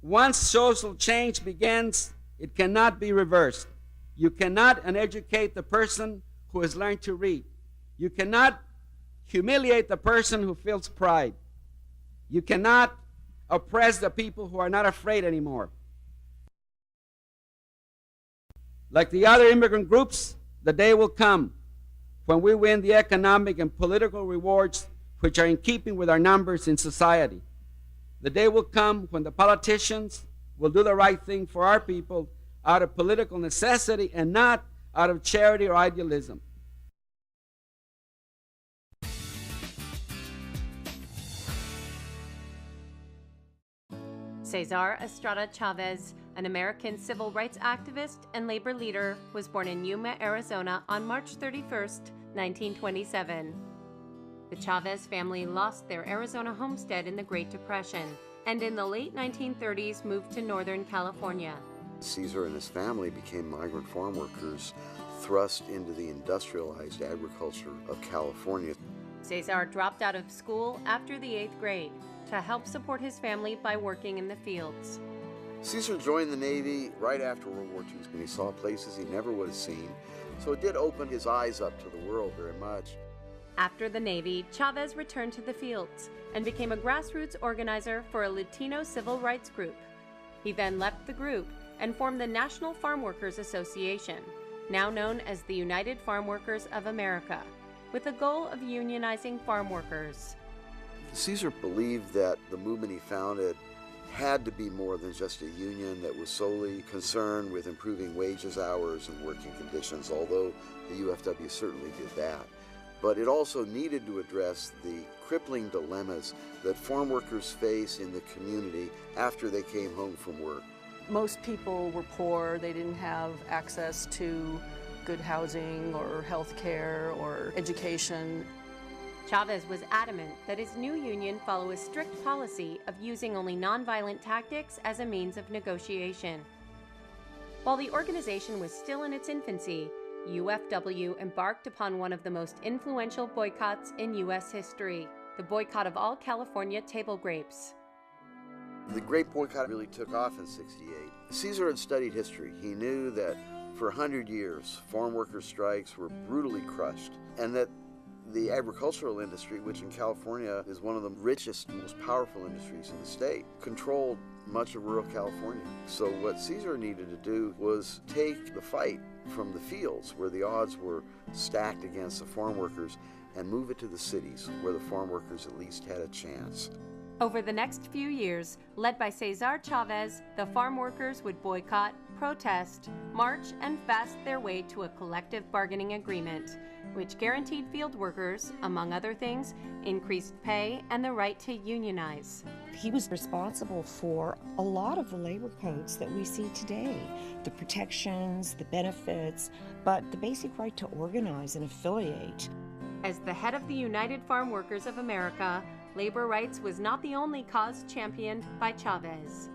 Once social change begins, it cannot be reversed. You cannot uneducate the person who has learned to read. You cannot humiliate the person who feels pride. You cannot oppress the people who are not afraid anymore. Like the other immigrant groups, the day will come when we win the economic and political rewards which are in keeping with our numbers in society. The day will come when the politicians will do the right thing for our people out of political necessity and not out of charity or idealism. Cesar Estrada Chavez, an American civil rights activist and labor leader, was born in Yuma, Arizona on March 31, 1927. The Chavez family lost their Arizona homestead in the Great Depression and in the late 1930s moved to Northern California. Cesar and his family became migrant farm workers thrust into the industrialized agriculture of California. Cesar dropped out of school after the 8th grade to help support his family by working in the fields. Cesar joined the Navy right after World War II, and he saw places he never would have seen, so it did open his eyes up to the world very much. After the Navy, Chavez returned to the fields and became a grassroots organizer for a Latino civil rights group. He then left the group and formed the National Farm Workers Association, now known as the United Farm Workers of America, with the goal of unionizing farm workers. Cesar believed that the movement he founded had to be more than just a union that was solely concerned with improving wages, hours, and working conditions, although the UFW certainly did that. But it also needed to address the crippling dilemmas that farm workers face in the community after they came home from work. Most people were poor. They didn't have access to good housing or health care or education. Chavez was adamant that his new union follow a strict policy of using only nonviolent tactics as a means of negotiation. While the organization was still in its infancy, UFW embarked upon one of the most influential boycotts in U.S. history, the boycott of all California table grapes. The grape boycott really took off in '68. Cesar had studied history. He knew that for 100 years, farm worker strikes were brutally crushed, and that the agricultural industry, which in California is one of the richest, most powerful industries in the state, controlled much of rural California. So what Cesar needed to do was take the fight from the fields, where the odds were stacked against the farm workers, and move it to the cities, where the farm workers at least had a chance. Over the next few years, led by Cesar Chavez, the farm workers would boycott, protest, march, and fast their way to a collective bargaining agreement, which guaranteed field workers, among other things, increased pay and the right to unionize. He was responsible for a lot of the labor codes that we see today, the protections, the benefits, but the basic right to organize and affiliate. As the head of the United Farm Workers of America, labor rights was not the only cause championed by Chavez.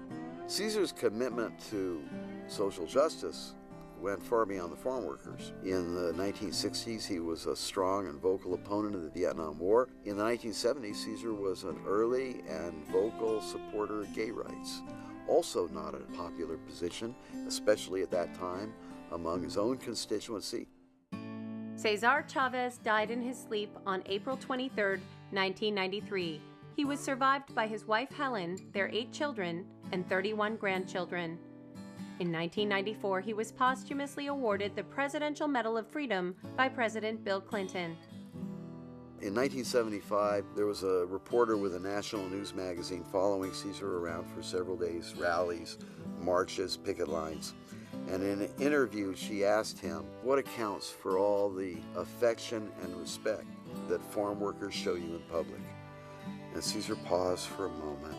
Cesar's commitment to social justice went far beyond the farm workers. In the 1960s, he was a strong and vocal opponent of the Vietnam War. In the 1970s, Cesar was an early and vocal supporter of gay rights. Also not a popular position, especially at that time, among his own constituency. Cesar Chavez died in his sleep on April 23, 1993. He was survived by his wife Helen, their 8 children, and 31 grandchildren. In 1994, he was posthumously awarded the Presidential Medal of Freedom by President Bill Clinton. In 1975, there was a reporter with a national news magazine following Cesar around for several days, rallies, marches, picket lines. And in an interview, she asked him, what accounts for all the affection and respect that farm workers show you in public? And Cesar paused for a moment,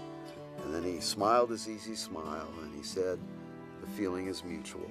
and then he smiled his easy smile, and he said, the feeling is mutual.